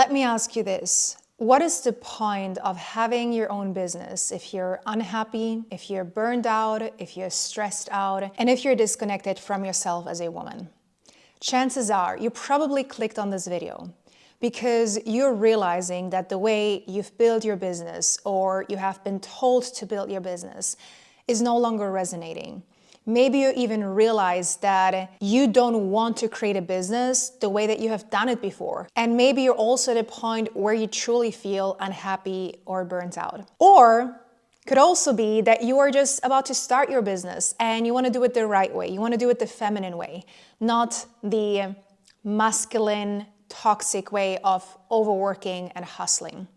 Let me ask you this. What is the point of having your own business if you're unhappy, if you're burned out, if you're stressed out, and if you're disconnected from yourself as a woman? Chances are you probably clicked on this video because you're realizing that the way you've built your business or you have been told to build your business is no longer resonating. Maybe you even realize that you don't want to create a business the way that you have done it before. And maybe you're also at a point where you truly feel unhappy or burnt out. Or could also be that you are just about to start your business and you want to do it the right way. You want to do it the feminine way, not the masculine, toxic way of overworking and hustling.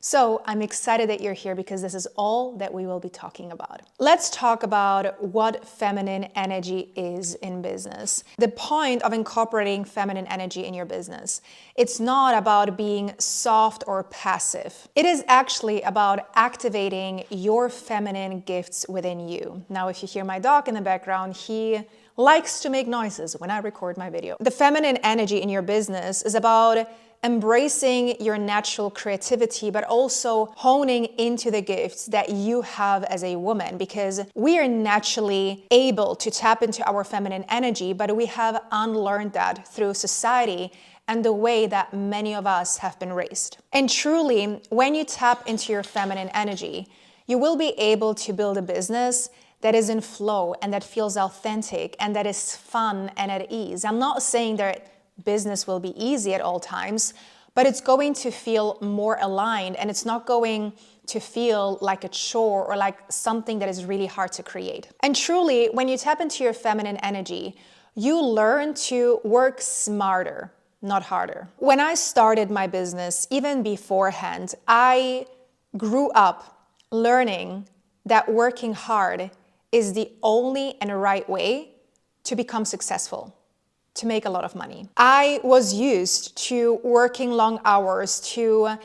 So I'm excited that you're here because this is all that we will be talking about. Let's talk about what feminine energy is in business. The point of incorporating feminine energy in your business, it's not about being soft or passive. It is actually about activating your feminine gifts within you. Now, if you hear my dog in the background, he likes to make noises when I record my video. The feminine energy in your business is about embracing your natural creativity, but also honing into the gifts that you have as a woman, because we are naturally able to tap into our feminine energy, but we have unlearned that through society and the way that many of us have been raised. And truly, when you tap into your feminine energy, you will be able to build a business that is in flow and that feels authentic and that is fun and at ease. I'm not saying that business will be easy at all times, but it's going to feel more aligned and it's not going to feel like a chore or like something that is really hard to create. And truly, when you tap into your feminine energy, you learn to work smarter, not harder. When I started my business, even beforehand, I grew up learning that working hard is the only and right way to become successful, to make a lot of money. I was used to working long hours, to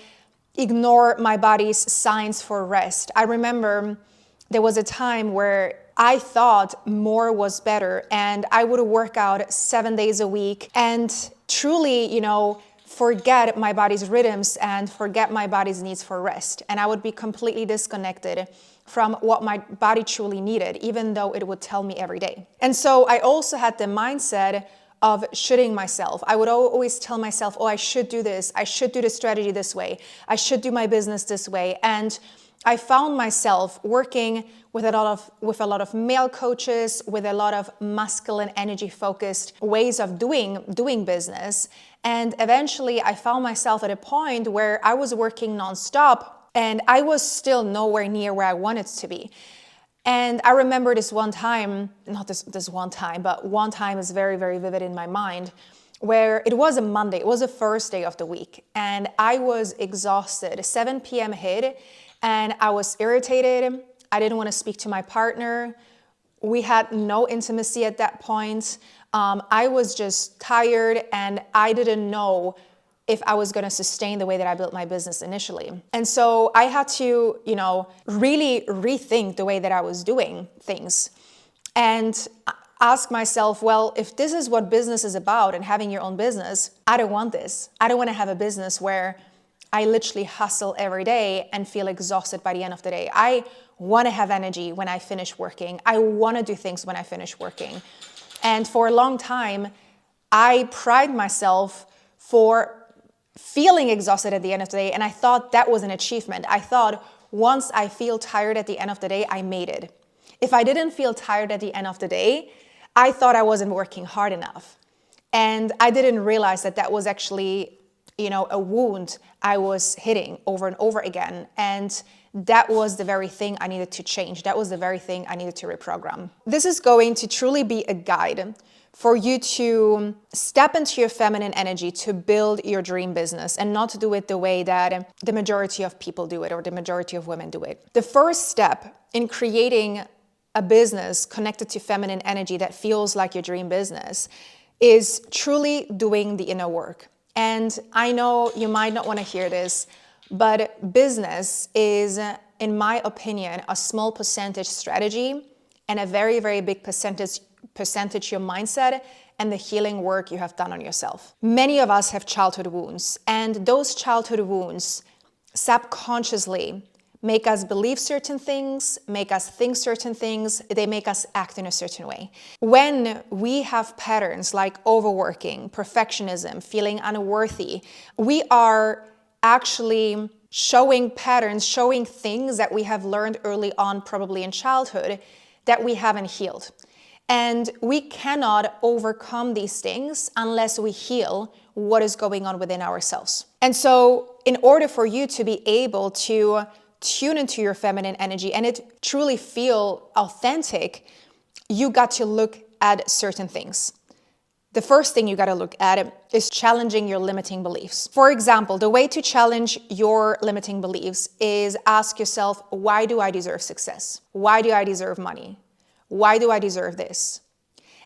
ignore my body's signs for rest. I remember there was a time where I thought more was better and I would work out 7 days a week and truly, forget my body's rhythms and forget my body's needs for rest. And I would be completely disconnected from what my body truly needed, even though it would tell me every day. And so I also had the mindset of shooting myself. I would always tell myself, oh, I should do this. I should do the strategy this way. I should do my business this way. And I found myself working with a lot of male coaches, with a lot of masculine energy focused ways of doing business. And eventually I found myself at a point where I was working nonstop and I was still nowhere near where I wanted to be. And I remember this one time, not this one time, but one time is very, very vivid in my mind, where it was a Monday, it was the first day of the week, and I was exhausted. 7 p.m. hit, and I was irritated. I didn't want to speak to my partner. We had no intimacy at that point. I was just tired, and I didn't know if I was going to sustain the way that I built my business initially. And so I had to, really rethink the way that I was doing things and ask myself, well, if this is what business is about and having your own business, I don't want this. I don't want to have a business where I literally hustle every day and feel exhausted by the end of the day. I want to have energy when I finish working. I want to do things when I finish working. And for a long time, I pride myself for feeling exhausted at the end of the day, and I thought that was an achievement. I thought once I feel tired at the end of the day, I made it. If I didn't feel tired at the end of the day, I thought I wasn't working hard enough. And I didn't realize that that was actually, a wound I was hitting over and over again. And that was the very thing I needed to change. That was the very thing I needed to reprogram. This is going to truly be a guide for you to step into your feminine energy to build your dream business and not to do it the way that the majority of people do it or the majority of women do it. The first step in creating a business connected to feminine energy that feels like your dream business is truly doing the inner work. And I know you might not want to hear this, but business is, in my opinion, a small percentage strategy and a very, very big percentage your mindset and the healing work you have done on yourself. Many of us have childhood wounds, and those childhood wounds subconsciously make us believe certain things, make us think certain things, they make us act in a certain way. When we have patterns like overworking, perfectionism, feeling unworthy, we are actually showing patterns, showing things that we have learned early on, probably in childhood, that we haven't healed. And we cannot overcome these things unless we heal what is going on within ourselves. And so in order for you to be able to tune into your feminine energy and it truly feel authentic, you got to look at certain things. The first thing you got to look at is challenging your limiting beliefs. For example, the way to challenge your limiting beliefs is ask yourself, why do I deserve success? Why do I deserve money? Why do I deserve this?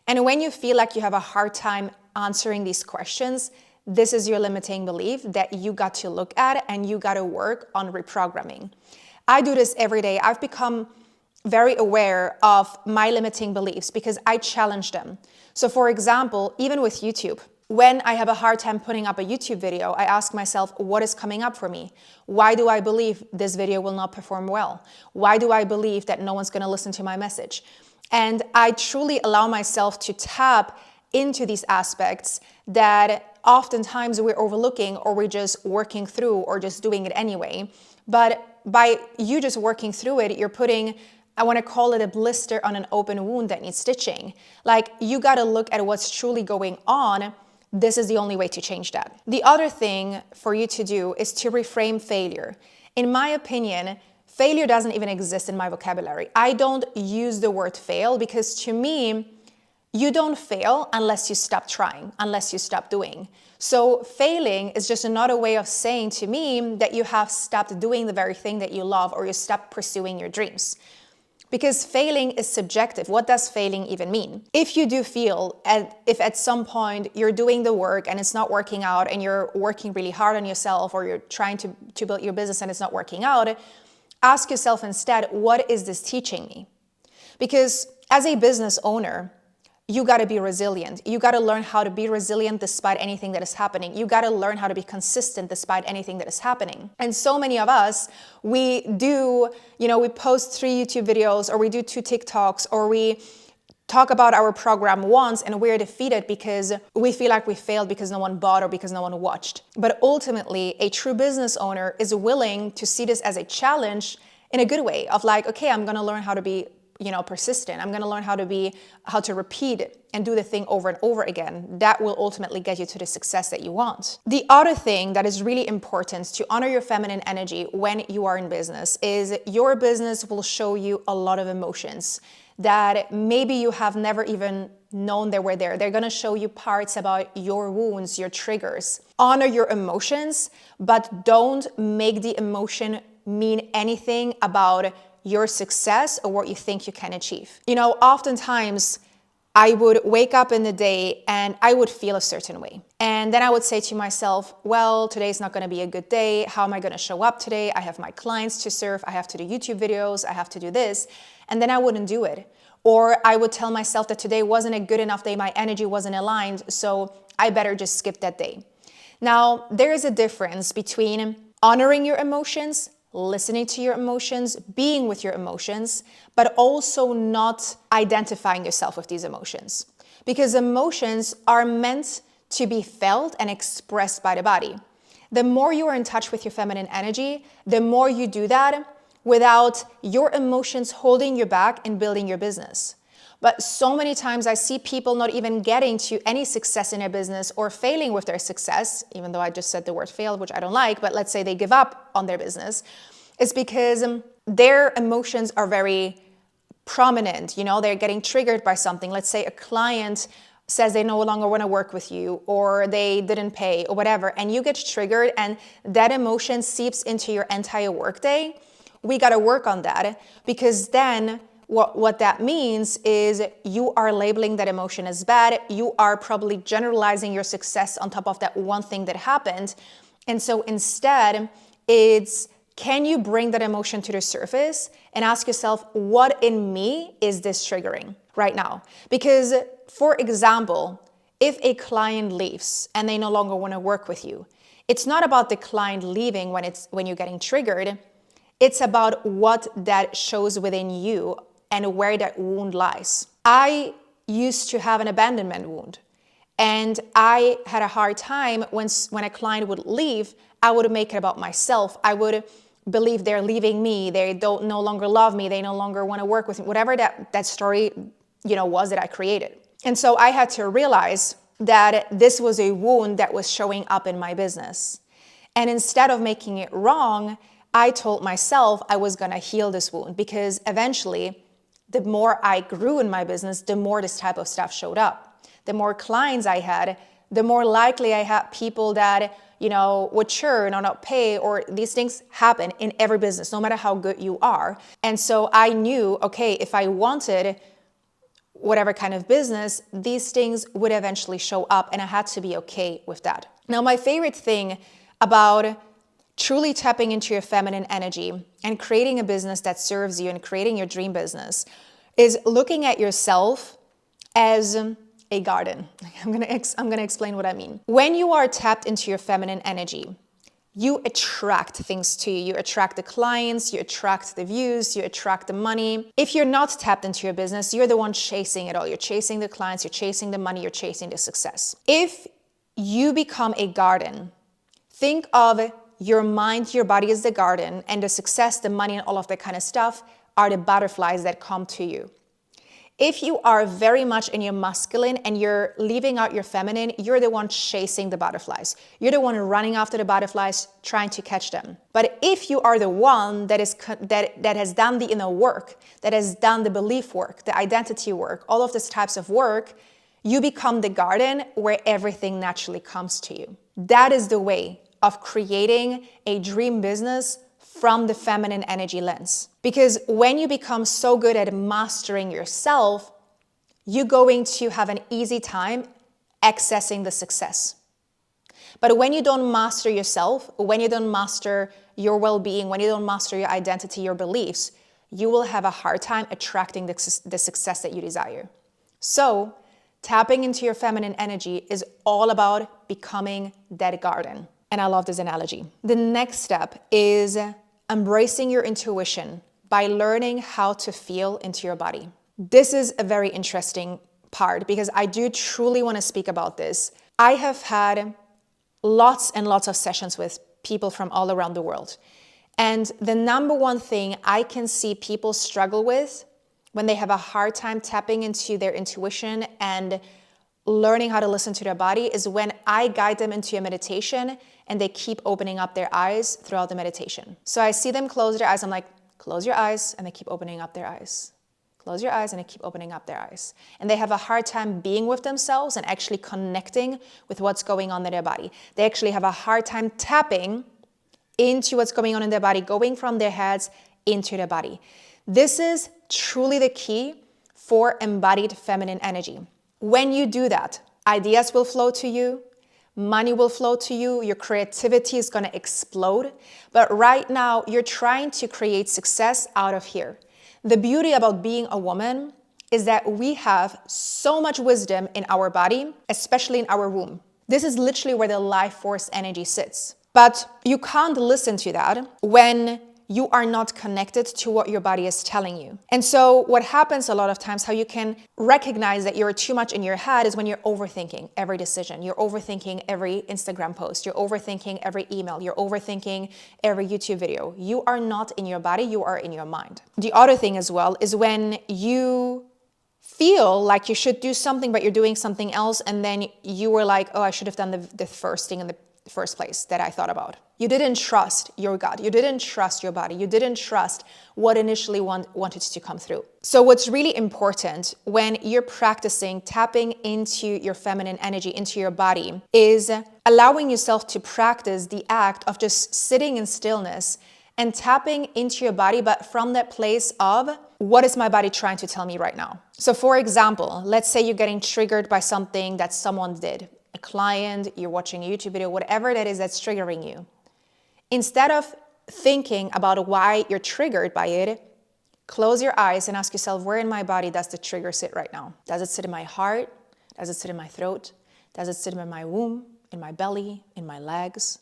And when you feel like you have a hard time answering these questions, this is your limiting belief that you got to look at and you got to work on reprogramming. I do this every day. I've become very aware of my limiting beliefs because I challenge them. So for example, even with YouTube, when I have a hard time putting up a YouTube video, I ask myself, what is coming up for me? Why do I believe this video will not perform well? Why do I believe that no one's going to listen to my message? And I truly allow myself to tap into these aspects that oftentimes we're overlooking or we're just working through or just doing it anyway. But by you just working through it, you're putting, I want to call it a blister on an open wound that needs stitching. Like, you got to look at what's truly going on. This is the only way to change that. The other thing for you to do is to reframe failure. In my opinion, failure doesn't even exist in my vocabulary. I don't use the word fail because to me, you don't fail unless you stop trying, unless you stop doing. So failing is just another way of saying to me that you have stopped doing the very thing that you love or you stopped pursuing your dreams. Because failing is subjective. What does failing even mean? If you do feel, if at some point you're doing the work and it's not working out and you're working really hard on yourself or you're trying to build your business and it's not working out, ask yourself instead, what is this teaching me? Because as a business owner, you got to be resilient. You got to learn how to be resilient despite anything that is happening. You got to learn how to be consistent despite anything that is happening. And so many of us, we post 3 YouTube videos or we do 2 TikToks or we talk about our program once and we're defeated because we feel like we failed because no one bought or because no one watched. But ultimately, a true business owner is willing to see this as a challenge in a good way of like, okay, I'm going to learn how to be persistent. I'm going to learn how to repeat it and do the thing over and over again. That will ultimately get you to the success that you want. The other thing that is really important to honor your feminine energy when you are in business is your business will show you a lot of emotions that maybe you have never even known they were there. They're going to show you parts about your wounds, your triggers. Honor your emotions, but don't make the emotion mean anything about your success or what you think you can achieve. Oftentimes I would wake up in the day and I would feel a certain way. And then I would say to myself, well, today's not going to be a good day. How am I going to show up today? I have my clients to serve. I have to do YouTube videos. I have to do this. And then I wouldn't do it. Or I would tell myself that today wasn't a good enough day. My energy wasn't aligned. So I better just skip that day. Now, there is a difference between honoring your emotions, listening to your emotions, being with your emotions, but also not identifying yourself with these emotions. Because emotions are meant to be felt and expressed by the body. The more you are in touch with your feminine energy, the more you do that without your emotions holding you back in building your business. But so many times I see people not even getting to any success in their business or failing with their success, even though I just said the word fail, which I don't like, but let's say they give up on their business. It's because their emotions are very prominent. They're getting triggered by something. Let's say a client says they no longer want to work with you or they didn't pay or whatever, and you get triggered and that emotion seeps into your entire workday. We got to work on that because then what that means is you are labeling that emotion as bad. You are probably generalizing your success on top of that one thing that happened. And so instead, it's, can you bring that emotion to the surface and ask yourself, what in me is this triggering right now? Because, for example, if a client leaves and they no longer want to work with you, it's not about the client leaving when you're getting triggered. It's about what that shows within you and where that wound lies. I used to have an abandonment wound, and I had a hard time when a client would leave. I would make it about myself. I would believe they're leaving me. They don't no longer love me. They no longer want to work with me. Whatever that story, was that I created. And so I had to realize that this was a wound that was showing up in my business. And instead of making it wrong, I told myself I was going to heal this wound, because eventually, the more I grew in my business, the more this type of stuff showed up. The more clients I had, the more likely I had people that, would churn or not pay, or these things happen in every business, no matter how good you are. And so I knew, okay, if I wanted whatever kind of business, these things would eventually show up, and I had to be okay with that. Now, my favorite thing about truly tapping into your feminine energy and creating a business that serves you and creating your dream business is looking at yourself as a garden. I'm gonna explain what I mean. When you are tapped into your feminine energy, you attract things to you. You attract the clients, you attract the views, you attract the money. If you're not tapped into your business, you're the one chasing it all. You're chasing the clients, you're chasing the money, you're chasing the success. If you become a garden, think of your mind, your body is the garden, and the success, the money, and all of that kind of stuff are the butterflies that come to you. If you are very much in your masculine and you're leaving out your feminine, you're the one chasing the butterflies. You're the one running after the butterflies, trying to catch them. But if you are the one that has done the inner work, that has done the belief work, the identity work, all of these types of work, you become the garden where everything naturally comes to you. That is the way of creating a dream business from the feminine energy lens. Because when you become so good at mastering yourself, you're going to have an easy time accessing the success. But when you don't master yourself, when you don't master your well-being, when you don't master your identity, your beliefs, you will have a hard time attracting the success that you desire. So, tapping into your feminine energy is all about becoming that garden. And I love this analogy. The next step is embracing your intuition by learning how to feel into your body. This is a very interesting part because I do truly want to speak about this. I have had lots and lots of sessions with people from all around the world. And the number one thing I can see people struggle with when they have a hard time tapping into their intuition and learning how to listen to their body is when I guide them into a meditation and they keep opening up their eyes throughout the meditation. So I see them close their eyes. I'm like, close your eyes, and they keep opening up their eyes. Close your eyes, and they keep opening up their eyes. And they have a hard time being with themselves and actually connecting with what's going on in their body. They actually have a hard time tapping into what's going on in their body, going from their heads into their body. This is truly the key for embodied feminine energy. When you do that, ideas will flow to you, money will flow to you, your creativity is going to explode. But right now, you're trying to create success out of here. The beauty about being a woman is that we have so much wisdom in our body, especially in our womb. This is literally where the life force energy sits. But you can't listen to that when you are not connected to what your body is telling you. And so what happens a lot of times, how you can recognize that you're too much in your head is when you're overthinking every decision. You're overthinking every Instagram post. You're overthinking every email. You're overthinking every YouTube video. You are not in your body, you are in your mind. The other thing as well is when you feel like you should do something, but you're doing something else, and then you were like, oh, I should have done the first thing in the first place that I thought about. You didn't trust your gut. You didn't trust your body. You didn't trust what initially wanted to come through. So what's really important when you're practicing tapping into your feminine energy, into your body, is allowing yourself to practice the act of just sitting in stillness and tapping into your body, but from that place of, what is my body trying to tell me right now? So for example, let's say you're getting triggered by something that someone did. A client, you're watching a YouTube video, whatever that is that's triggering you. Instead of thinking about why you're triggered by it, close your eyes and ask yourself, where in my body does the trigger sit right now? Does it sit in my heart? Does it sit in my throat? Does it sit in my womb, in my belly, in my legs?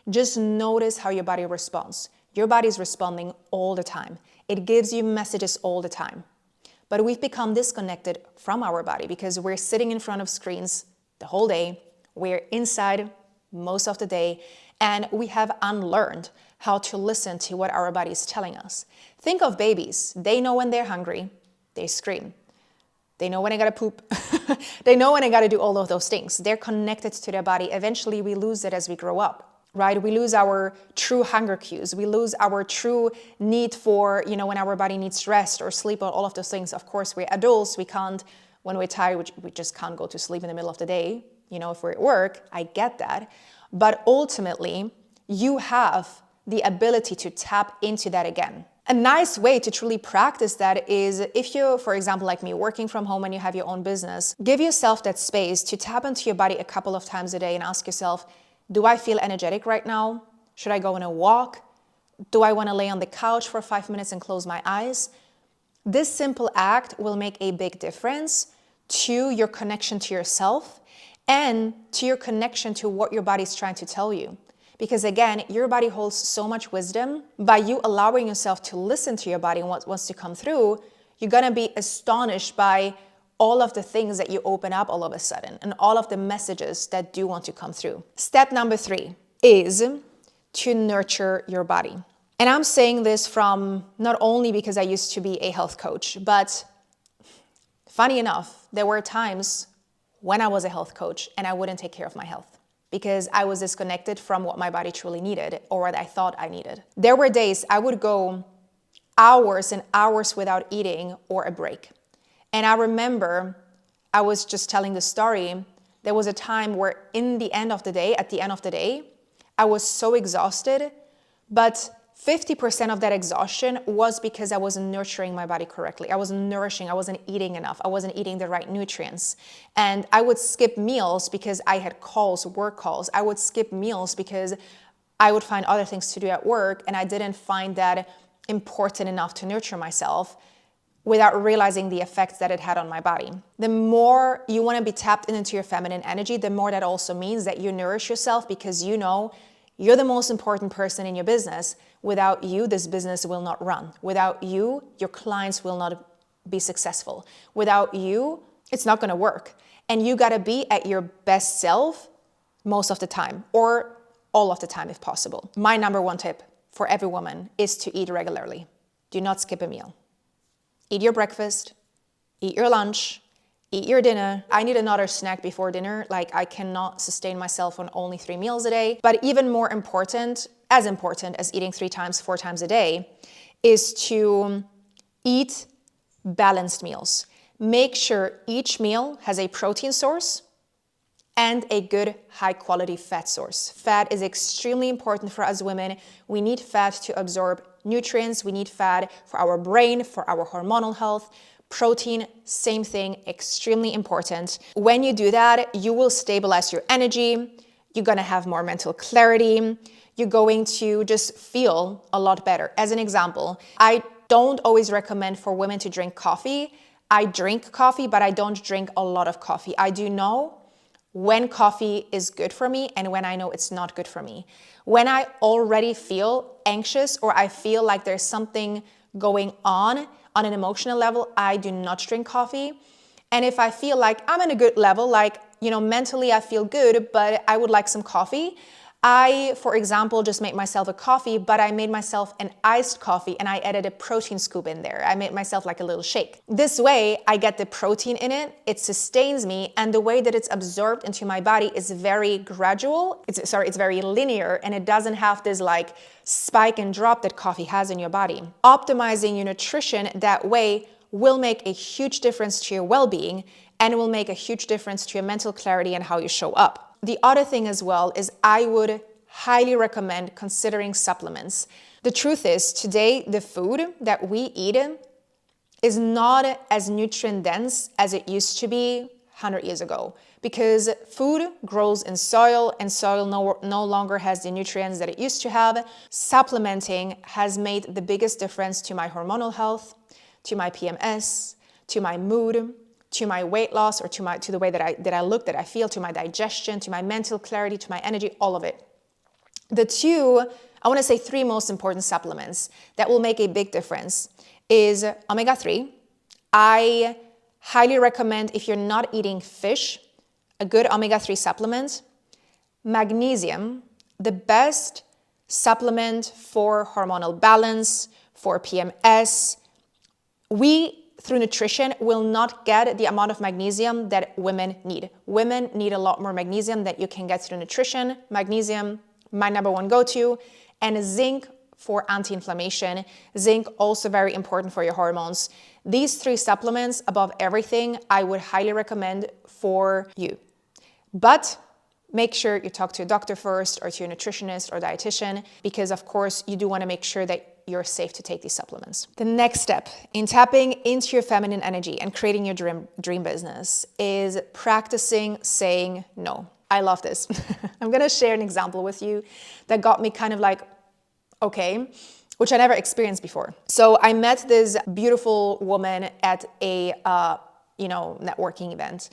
Just notice how your body responds. Your body is responding all the time. It gives you messages all the time. But we've become disconnected from our body because we're sitting in front of screens the whole day. We're inside most of the day, and we have unlearned how to listen to what our body is telling us. Think of babies. They know when they're hungry, they scream. They know when I gotta poop. They know when I gotta do all of those things. They're connected to their body. Eventually we lose it as we grow up, right? We lose our true hunger cues. We lose our true need for, when our body needs rest or sleep or all of those things. Of course, we're adults. We can't, when we're tired, we just can't go to sleep in the middle of the day. If we're at work, I get that. But ultimately, you have the ability to tap into that again. A nice way to truly practice that is if you, for example, like me, working from home and you have your own business, give yourself that space to tap into your body a couple of times a day and ask yourself, do I feel energetic right now? Should I go on a walk? Do I want to lay on the couch for 5 minutes and close my eyes? This simple act will make a big difference to your connection to yourself and to your connection to what your body is trying to tell you. Because again, your body holds so much wisdom. By you allowing yourself to listen to your body and what wants to come through, you're gonna be astonished by all of the things that you open up all of a sudden and all of the messages that do want to come through. Step number 3 is to nurture your body. And I'm saying this from not only because I used to be a health coach, but funny enough, there were times when I was a health coach and I wouldn't take care of my health, because I was disconnected from what my body truly needed or what I thought I needed. There were days I would go hours and hours without eating or a break. And I remember, I was just telling the story, there was a time where at the end of the day, I was so exhausted, but 50% of that exhaustion was because I wasn't nurturing my body correctly. I wasn't nourishing, I wasn't eating enough, I wasn't eating the right nutrients. And I would skip meals because I had work calls. I would skip meals because I would find other things to do at work, and I didn't find that important enough to nurture myself without realizing the effects that it had on my body. The more you want to be tapped into your feminine energy, the more that also means that you nourish yourself, because you're the most important person in your business. Without you, this business will not run. Without you, your clients will not be successful. Without you, it's not gonna work. And you gotta be at your best self most of the time, or all of the time if possible. My number 1 tip for every woman is to eat regularly. Do not skip a meal. Eat your breakfast, eat your lunch, eat your dinner. I need another snack before dinner. Like, I cannot sustain myself on only 3 meals a day. But even more important, as important as eating 3 times, 4 times a day, is to eat balanced meals. Make sure each meal has a protein source and a good high quality fat source. Fat is extremely important for us women. We need fat to absorb nutrients. We need fat for our brain, for our hormonal health. Protein, same thing, extremely important. When you do that, you will stabilize your energy. You're gonna have more mental clarity. You're going to just feel a lot better. As an example, I don't always recommend for women to drink coffee. I drink coffee, but I don't drink a lot of coffee. I do know when coffee is good for me and when I know it's not good for me. When I already feel anxious or I feel like there's something going on an emotional level, I do not drink coffee. And if I feel like I'm in a good level, like, mentally I feel good, but I would like some coffee, I, for example, just made myself a coffee, but I made myself an iced coffee and I added a protein scoop in there. I made myself like a little shake. This way, I get the protein in it, it sustains me, and the way that it's absorbed into my body is very gradual. It's very linear, and it doesn't have this like spike and drop that coffee has in your body. Optimizing your nutrition that way will make a huge difference to your well-being, and it will make a huge difference to your mental clarity and how you show up. The other thing as well is I would highly recommend considering supplements. The truth is, today, the food that we eat is not as nutrient dense as it used to be 100 years ago, because food grows in soil and soil no longer has the nutrients that it used to have. Supplementing has made the biggest difference to my hormonal health, to my PMS, to my mood, to my weight loss, or to the way that I look, that I feel, to my digestion, to my mental clarity, to my energy, all of it. The two, I want to say 3 most important supplements that will make a big difference is omega-3. I highly recommend, if you're not eating fish, a good omega-3 supplement. Magnesium, the best supplement for hormonal balance, for PMS. We, through nutrition, will not get the amount of magnesium that women need. Women need a lot more magnesium that you can get through nutrition. Magnesium, my number 1 go-to, and zinc for anti-inflammation. Zinc, also very important for your hormones. These 3 supplements, above everything, I would highly recommend for you. But make sure you talk to a doctor first, or to your nutritionist or dietitian, because of course you do want to make sure that you're safe to take these supplements. The next step in tapping into your feminine energy and creating your dream business is practicing saying no. I love this. I'm going to share an example with you that got me kind of like, okay, which I never experienced before. So I met this beautiful woman at a networking event.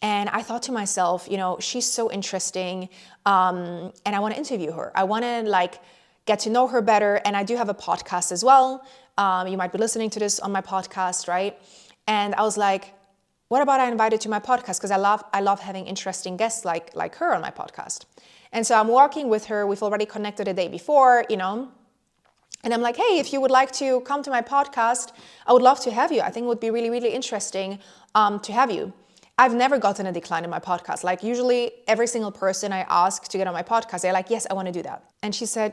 And I thought to myself, she's so interesting, and I want to interview her. I want to get to know her better. And I do have a podcast as well. You might be listening to this on my podcast, right? And I was like, what about I invite her to my podcast? Because I love having interesting guests like her on my podcast. And so I'm walking with her. We've already connected the day before, and I'm like, hey, if you would like to come to my podcast, I would love to have you. I think it would be really, really interesting to have you. I've never gotten a decline in my podcast. Like usually every single person I ask to get on my podcast, they're like, yes, I want to do that. And she said,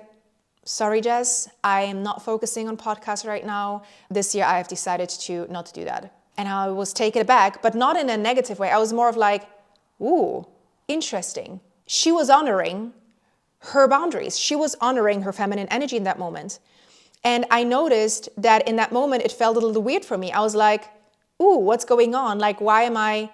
sorry, Jess, I am not focusing on podcasts right now. This year I have decided to not do that. And I was taken aback, but not in a negative way. I was more of like, ooh, interesting. She was honoring her boundaries. She was honoring her feminine energy in that moment. And I noticed that in that moment, it felt a little weird for me. I was like, ooh, what's going on? Like, why am I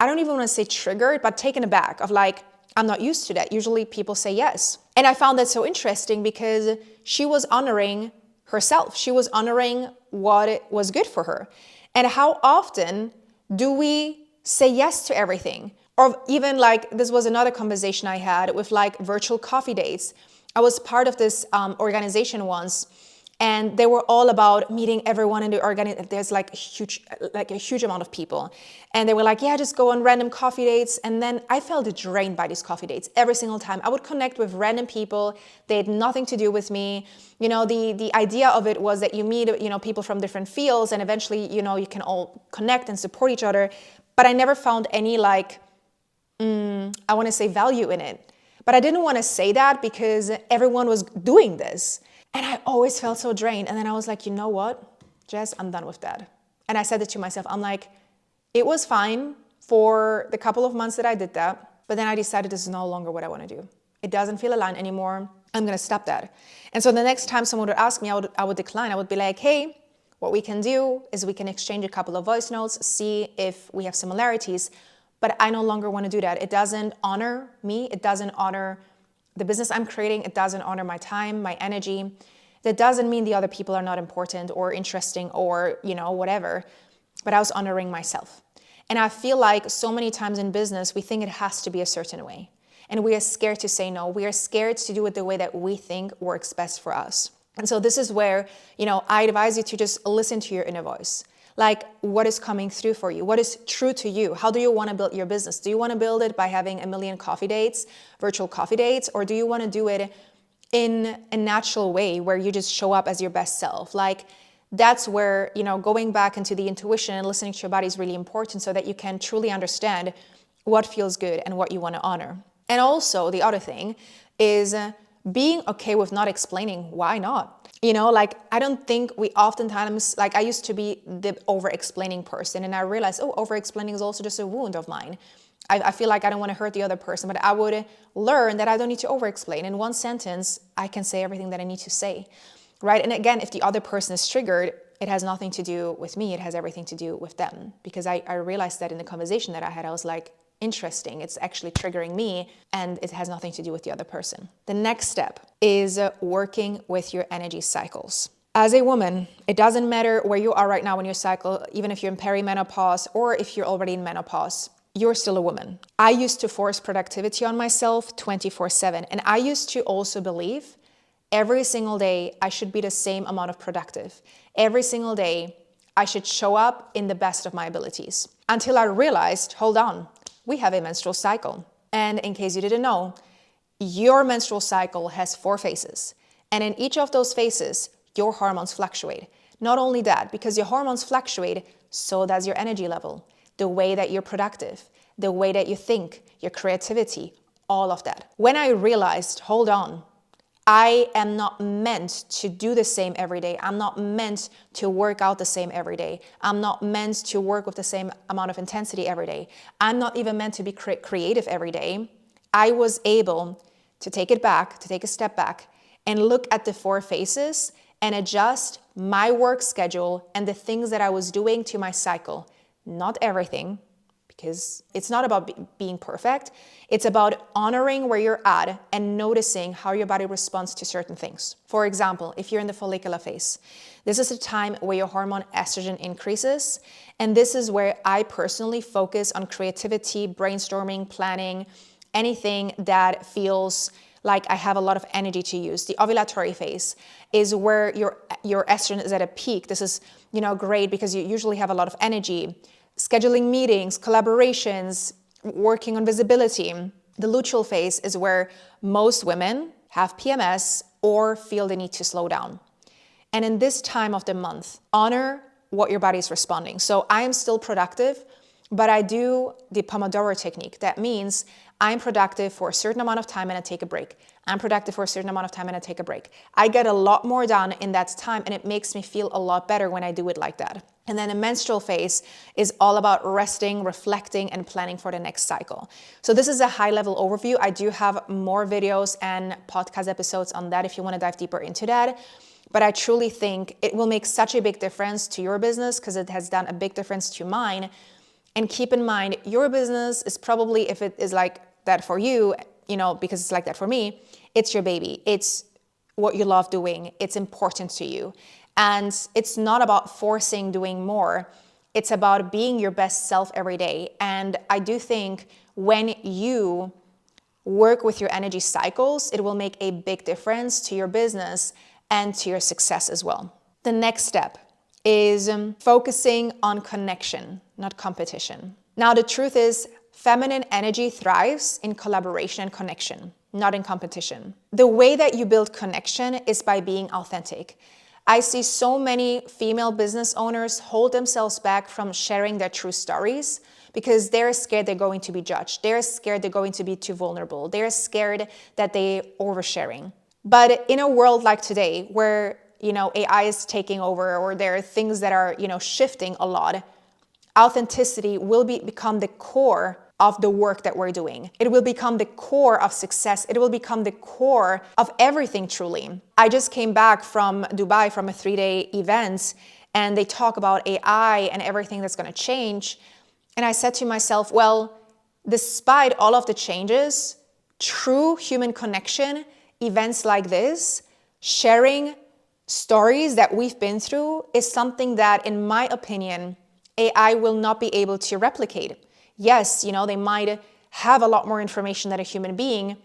don't even want to say triggered, but taken aback of like, I'm not used to that. Usually people say yes. And I found that so interesting because she was honoring herself. She was honoring what was good for her. And how often do we say yes to everything? Or even this was another conversation I had with virtual coffee dates. I was part of this organization once, and they were all about meeting everyone in the organization. There's a huge amount of people. And they were like, yeah, just go on random coffee dates. And then I felt drained by these coffee dates every single time. I would connect with random people. They had nothing to do with me. The idea of it was that you meet, people from different fields, and eventually, you can all connect and support each other. But I never found any I want to say value in it. But I didn't want to say that because everyone was doing this. And I always felt so drained. And then I was like, you know what, Jess, I'm done with that. And I said it to myself. I'm like, it was fine for the couple of months that I did that. But then I decided this is no longer what I want to do. It doesn't feel aligned anymore. I'm going to stop that. And so the next time someone would ask me, I would decline. I would be like, hey, what we can do is we can exchange a couple of voice notes, see if we have similarities. But I no longer want to do that. It doesn't honor me. It doesn't honor the business I'm creating. It doesn't honor my time, my energy. That doesn't mean the other people are not important or interesting or, whatever. But I was honoring myself. And I feel like so many times in business, we think it has to be a certain way. And we are scared to say no. We are scared to do it the way that we think works best for us. And so this is where, I advise you to just listen to your inner voice. What is coming through for you? What is true to you? How do you want to build your business? Do you want to build it by having a million coffee dates, virtual coffee dates? Or do you want to do it in a natural way where you just show up as your best self? That's where, going back into the intuition and listening to your body is really important so that you can truly understand what feels good and what you want to honor. And also the other thing is being okay with not explaining why not. I don't think we oftentimes, I used to be the over-explaining person, and I realized, over-explaining is also just a wound of mine. I feel like I don't want to hurt the other person, but I would learn that I don't need to over-explain. In one sentence, I can say everything that I need to say, right? And again, if the other person is triggered, it has nothing to do with me. It has everything to do with them, because I realized that in the conversation that I had, I was like, interesting. It's actually triggering me, and it has nothing to do with the other person. The next step is working with your energy cycles. As a woman, it doesn't matter where you are right now in your cycle, even if you're in perimenopause or if you're already in menopause, you're still a woman. I used to force productivity on myself 24/7. And I used to also believe every single day I should be the same amount of productive. Every single day I should show up in the best of my abilities. Until I realized, hold on, we have a menstrual cycle. And in case you didn't know, your menstrual cycle has 4 phases. And in each of those phases, your hormones fluctuate. Not only that, because your hormones fluctuate, so does your energy level, the way that you're productive, the way that you think, your creativity, all of that. When I realized, hold on, I am not meant to do the same every day. I'm not meant to work out the same every day. I'm not meant to work with the same amount of intensity every day. I'm not even meant to be creative every day. I was able to take it back, to take a step back and look at the 4 phases and adjust my work schedule and the things that I was doing to my cycle. Not everything, because it's not about being perfect. It's about honoring where you're at and noticing how your body responds to certain things. For example, if you're in the follicular phase, this is a time where your hormone estrogen increases. And this is where I personally focus on creativity, brainstorming, planning, anything that feels like I have a lot of energy to use. The ovulatory phase is where your estrogen is at a peak. This is, great because you usually have a lot of energy. Scheduling meetings, collaborations, working on visibility. The luteal phase is where most women have PMS or feel the need to slow down. And in this time of the month, honor what your body is responding. So I am still productive, but I do the Pomodoro technique. That means I'm productive for a certain amount of time and I take a break. I'm productive for a certain amount of time and I take a break. I get a lot more done in that time and it makes me feel a lot better when I do it like that. And then the menstrual phase is all about resting, reflecting, and planning for the next cycle. So this is a high-level overview. I do have more videos and podcast episodes on that if you want to dive deeper into that. But I truly think it will make such a big difference to your business because it has done a big difference to mine. And keep in mind, your business is probably, if it is like that for you, because it's like that for me, it's your baby. It's what you love doing. It's important to you. And it's not about forcing doing more. It's about being your best self every day. And I do think when you work with your energy cycles, it will make a big difference to your business and to your success as well. The next step is focusing on connection, not competition. Now, the truth is, feminine energy thrives in collaboration and connection, not in competition. The way that you build connection is by being authentic. I see so many female business owners hold themselves back from sharing their true stories because they're scared they're going to be judged. They're scared they're going to be too vulnerable. They're scared that they're oversharing. But in a world like today where, AI is taking over or there are things that are, shifting a lot, authenticity will become the core of the work that we're doing. It will become the core of success. It will become the core of everything truly. I just came back from Dubai from a 3-day event and they talk about AI and everything that's going to change. And I said to myself, well, despite all of the changes, true human connection, events like this, sharing stories that we've been through is something that, in my opinion, AI will not be able to replicate. Yes, they might have a lot more information than a human being,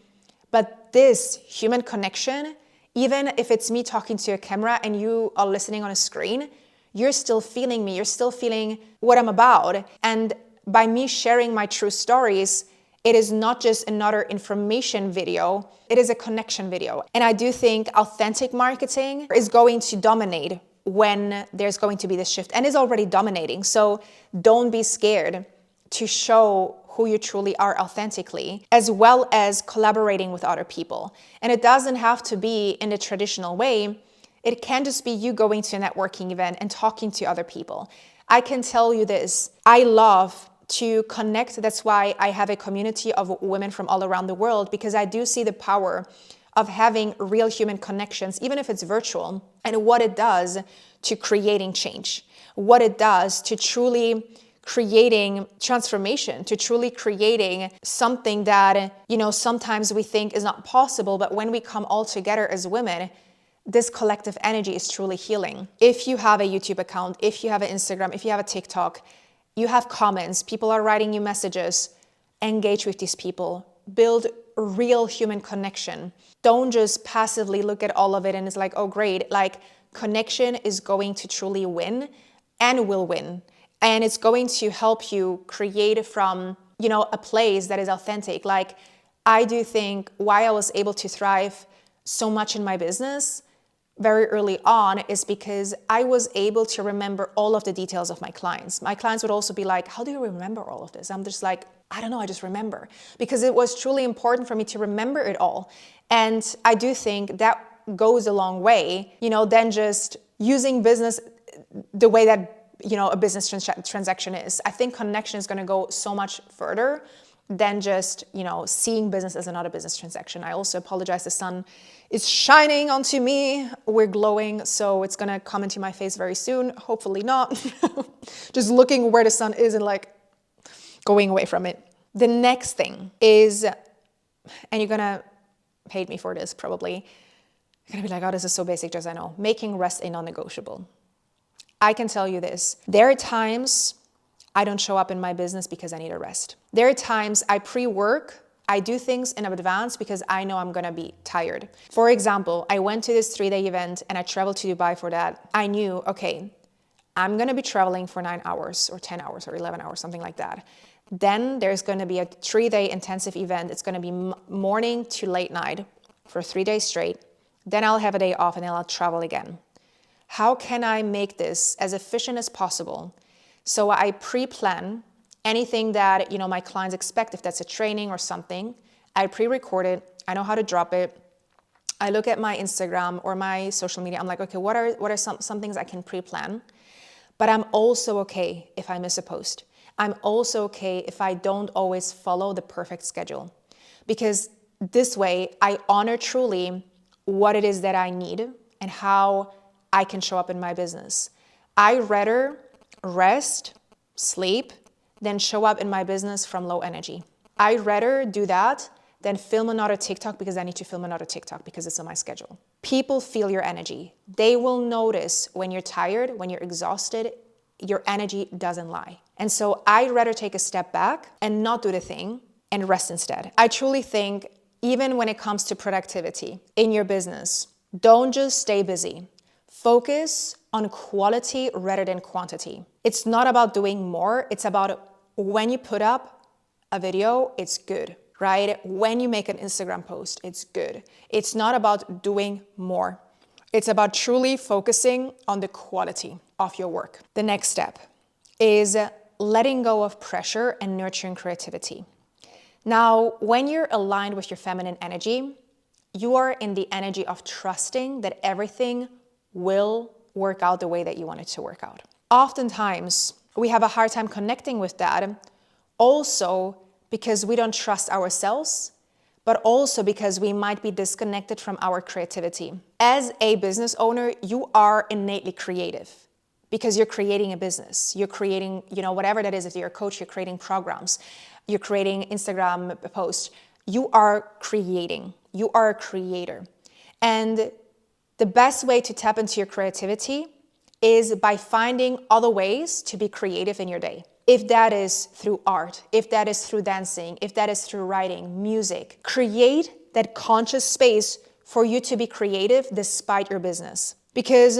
but this human connection, even if it's me talking to a camera and you are listening on a screen, you're still feeling me, you're still feeling what I'm about. And by me sharing my true stories, it is not just another information video, it is a connection video. And I do think authentic marketing is going to dominate when there's going to be this shift and is already dominating. So don't be scared to show who you truly are authentically, as well as collaborating with other people. And it doesn't have to be in the traditional way. It can just be you going to a networking event and talking to other people. I can tell you this, I love to connect. That's why I have a community of women from all around the world, because I do see the power of having real human connections, even if it's virtual, and what it does to creating change, what it does to truly creating transformation, to truly creating something that, sometimes we think is not possible, but when we come all together as women, this collective energy is truly healing. If you have a YouTube account, if you have an Instagram, if you have a TikTok, you have comments, people are writing you messages, engage with these people, build real human connection. Don't just passively look at all of it and it's like, oh great, like connection is going to truly win and will win. And it's going to help you create from, a place that is authentic. Like I do think why I was able to thrive so much in my business very early on is because I was able to remember all of the details of my clients. My clients would also be like, how do you remember all of this? I'm just like, I don't know, I just remember. Because it was truly important for me to remember it all. And I do think that goes a long way, than just using business the way that, a business transaction is. I think connection is going to go so much further than just, seeing business as another business transaction. I also apologize, the sun is shining onto me. We're glowing, so it's gonna come into my face very soon. Hopefully not. Just looking where the sun is and like going away from it. The next thing is, and you're gonna hate me for this probably, you're gonna be like, oh, this is so basic, just I know. Making rest a non-negotiable. I can tell you this, there are times I don't show up in my business because I need a rest. There are times I pre-work, I do things in advance because I know I'm gonna be tired. For example, I went to this 3-day event and I traveled to Dubai for that. I knew, okay, I'm gonna be traveling for 9 hours or 10 hours or 11 hours, something like that. Then there's gonna be a 3-day intensive event. It's gonna be morning to late night for 3 days straight. Then I'll have a day off and then I'll travel again. How can I make this as efficient as possible? So I pre-plan anything that, my clients expect. If that's a training or something, I pre-record it. I know how to drop it. I look at my Instagram or my social media. I'm like, okay, what are some things I can pre-plan? But I'm also okay if I miss a post. I'm also okay if I don't always follow the perfect schedule. Because this way, I honor truly what it is that I need and how I can show up in my business. I rather rest, sleep, than show up in my business from low energy. I'd rather do that than film another TikTok because I need to film another TikTok because it's on my schedule. People feel your energy. They will notice when you're tired, when you're exhausted, your energy doesn't lie. And so I'd rather take a step back and not do the thing and rest instead. I truly think even when it comes to productivity in your business, don't just stay busy. Focus on quality rather than quantity. It's not about doing more. It's about when you put up a video, it's good, right? When you make an Instagram post, it's good. It's not about doing more. It's about truly focusing on the quality of your work. The next step is letting go of pressure and nurturing creativity. Now, when you're aligned with your feminine energy, you are in the energy of trusting that everything will work out the way that you want it to work out. Oftentimes, we have a hard time connecting with that, also because we don't trust ourselves, but also because we might be disconnected from our creativity. As a business owner, you are innately creative because you're creating a business. You're creating, whatever that is. If you're a coach, you're creating programs, you're creating Instagram posts. You are creating. You are a creator. And the best way to tap into your creativity is by finding other ways to be creative in your day. If that is through art, if that is through dancing, if that is through writing, music, create that conscious space for you to be creative despite your business. Because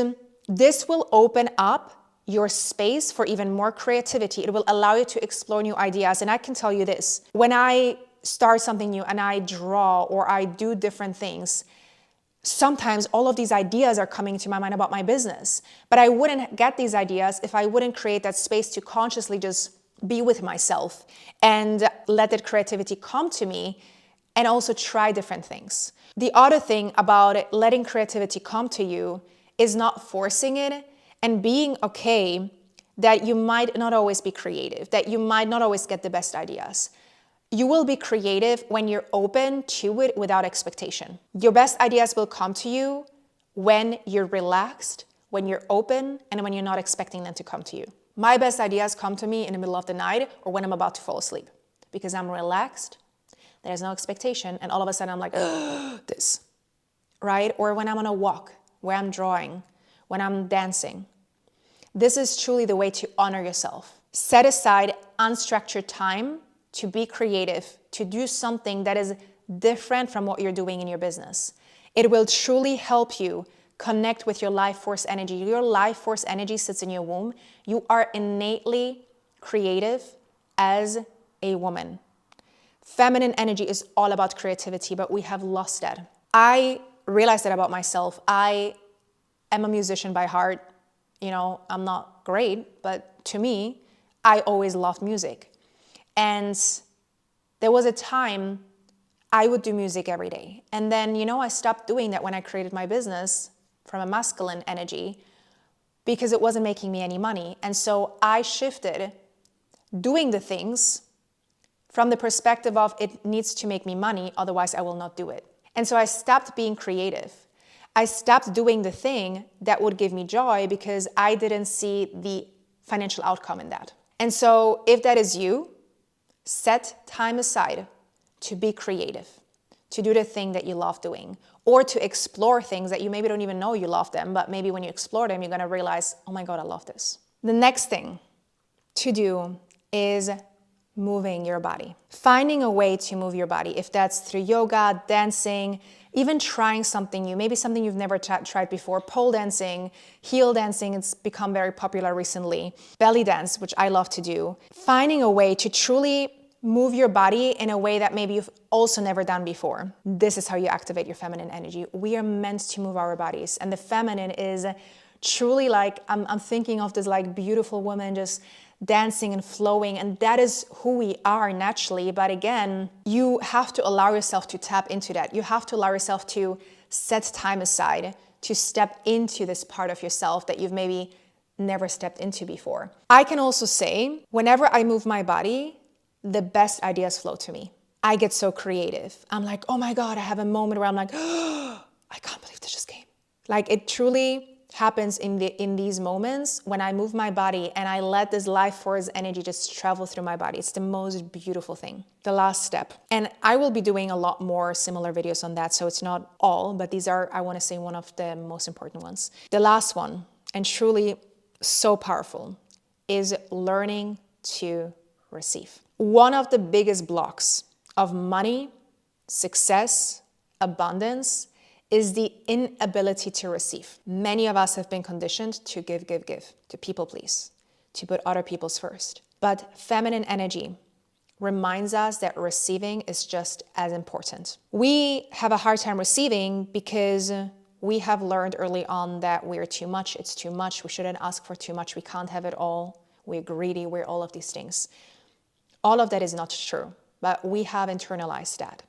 this will open up your space for even more creativity. It will allow you to explore new ideas. And I can tell you this, when I start something new and I draw or I do different things, sometimes all of these ideas are coming to my mind about my business, but I wouldn't get these ideas if I wouldn't create that space to consciously just be with myself and let that creativity come to me and also try different things. The other thing about letting creativity come to you is not forcing it and being okay that you might not always be creative, that you might not always get the best ideas. You will be creative when you're open to it without expectation. Your best ideas will come to you when you're relaxed, when you're open, and when you're not expecting them to come to you. My best ideas come to me in the middle of the night or when I'm about to fall asleep because I'm relaxed, there's no expectation, and all of a sudden I'm like, this, right? Or when I'm on a walk, where I'm drawing, when I'm dancing. This is truly the way to honor yourself. Set aside unstructured time to be creative, to do something that is different from what you're doing in your business. It will truly help you connect with your life force energy. Your life force energy sits in your womb. You are innately creative as a woman. Feminine energy is all about creativity, but we have lost that. I realized that about myself. I am a musician by heart. I'm not great, but to me, I always loved music. And there was a time I would do music every day. And then, I stopped doing that when I created my business from a masculine energy because it wasn't making me any money. And so I shifted doing the things from the perspective of it needs to make me money, otherwise I will not do it. And so I stopped being creative. I stopped doing the thing that would give me joy because I didn't see the financial outcome in that. And so if that is you, set time aside to be creative, to do the thing that you love doing, or to explore things that you maybe don't even know you love them, but maybe when you explore them, you're gonna realize, oh my God, I love this. The next thing to do is moving your body. Finding a way to move your body, if that's through yoga, dancing, even trying something new, maybe something you've never tried before, pole dancing, heel dancing, it's become very popular recently, belly dance, which I love to do. Finding a way to truly move your body in a way that maybe you've also never done before. This is how you activate your feminine energy. We are meant to move our bodies, and the feminine is truly like, I'm thinking of this like beautiful woman just dancing and flowing, and that is who we are naturally. But again, you have to allow yourself to tap into that. You have to allow yourself to set time aside to step into this part of yourself that you've maybe never stepped into before. I can also say, whenever I move my body, the best ideas flow to me. I get so creative. I'm like, oh my God, I have a moment where I'm like, oh, I can't believe this just came. Like, it truly happens in these moments when I move my body and I let this life force energy just travel through my body. It's the most beautiful thing. The last step. And I will be doing a lot more similar videos on that, so it's not all, but these are, I want to say, one of the most important ones. The last one, and truly so powerful, is learning to receive. One of the biggest blocks of money, success, abundance is the inability to receive. Many of us have been conditioned to give, to people please, to put other people's first. But feminine energy reminds us that receiving is just as important. We have a hard time receiving because we have learned early on that we're too much, it's too much, we shouldn't ask for too much, we can't have it all, we're greedy, we're all of these things. All of that is not true, but we have internalized that.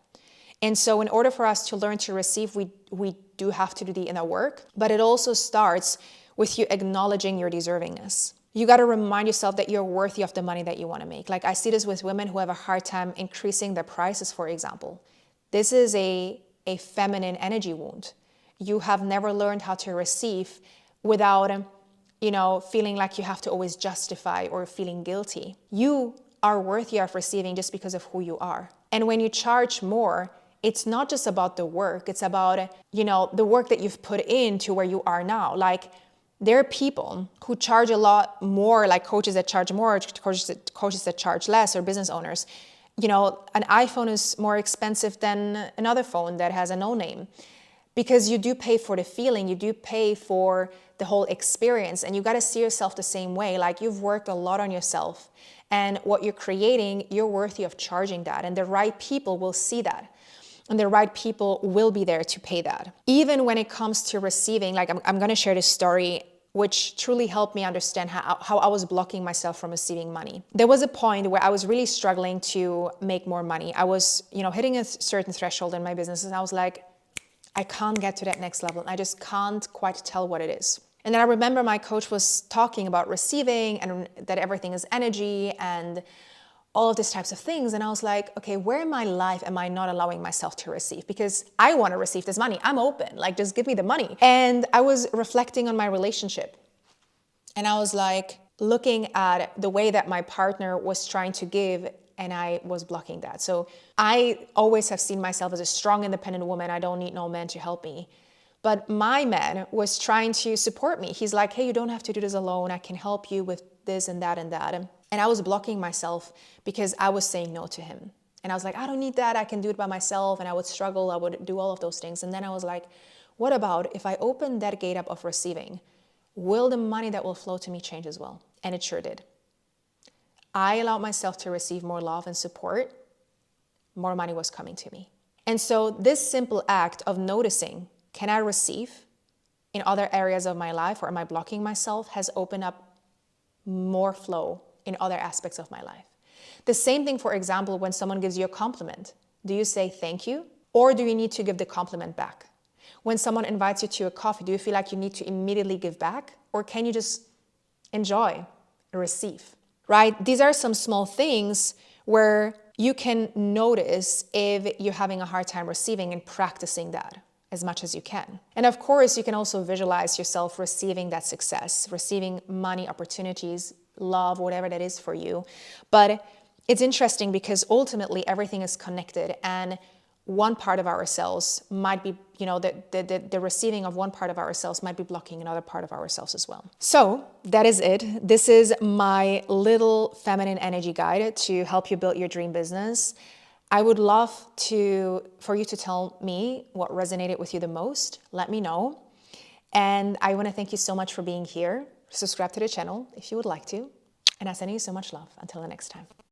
And so in order for us to learn to receive, we do have to do the inner work, but it also starts with you acknowledging your deservingness. You got to remind yourself that you're worthy of the money that you want to make. Like, I see this with women who have a hard time increasing their prices, for example. This is a feminine energy wound. You have never learned how to receive without, feeling like you have to always justify or feeling guilty. You are worthy of receiving just because of who you are. And when you charge more, it's not just about the work, it's about, the work that you've put into where you are now. Like, there are people who charge a lot more, like coaches that charge more, coaches that charge less, or business owners. An iPhone is more expensive than another phone that has a no name, because you do pay for the feeling, you do pay for the whole experience, and you got to see yourself the same way. Like, you've worked a lot on yourself, and what you're creating, you're worthy of charging that, and the right people will see that. And the right people will be there to pay that. Even when it comes to receiving, like I'm going to share this story, which truly helped me understand how I was blocking myself from receiving money. There was a point where I was really struggling to make more money. I was, hitting a certain threshold in my business, and I was like, I can't get to that next level. I just can't quite tell what it is. And then I remember my coach was talking about receiving and that everything is energy and all of these types of things. And I was like, okay, where in my life am I not allowing myself to receive? Because I want to receive this money. I'm open, like, just give me the money. And I was reflecting on my relationship. And I was like looking at the way that my partner was trying to give, and I was blocking that. So I always have seen myself as a strong, independent woman. I don't need no man to help me. But my man was trying to support me. He's like, hey, you don't have to do this alone. I can help you with this and that and that. And I was blocking myself because I was saying no to him. And I was like, I don't need that. I can do it by myself. And I would struggle. I would do all of those things. And then I was like, what about if I open that gate up of receiving? Will the money that will flow to me change as well? And it sure did. I allowed myself to receive more love and support. More money was coming to me. And so this simple act of noticing, can I receive in other areas of my life, or am I blocking myself, has opened up more flow in other aspects of my life. The same thing, for example, when someone gives you a compliment. Do you say thank you, or do you need to give the compliment back? When someone invites you to a coffee, do you feel like you need to immediately give back, or can you just enjoy and receive? Right? These are some small things where you can notice if you're having a hard time receiving and practicing that as much as you can. And of course, you can also visualize yourself receiving that success, receiving money, opportunities, love, whatever that is for you. But it's interesting because ultimately everything is connected, and one part of ourselves might be, the receiving of one part of ourselves might be blocking another part of ourselves as well. So that is it. This is my little feminine energy guide to help you build your dream business. I would love for you to tell me what resonated with you the most. Let me know. And I want to thank you so much for being here. Subscribe to the channel if you would like to. And I send you so much love. Until the next time.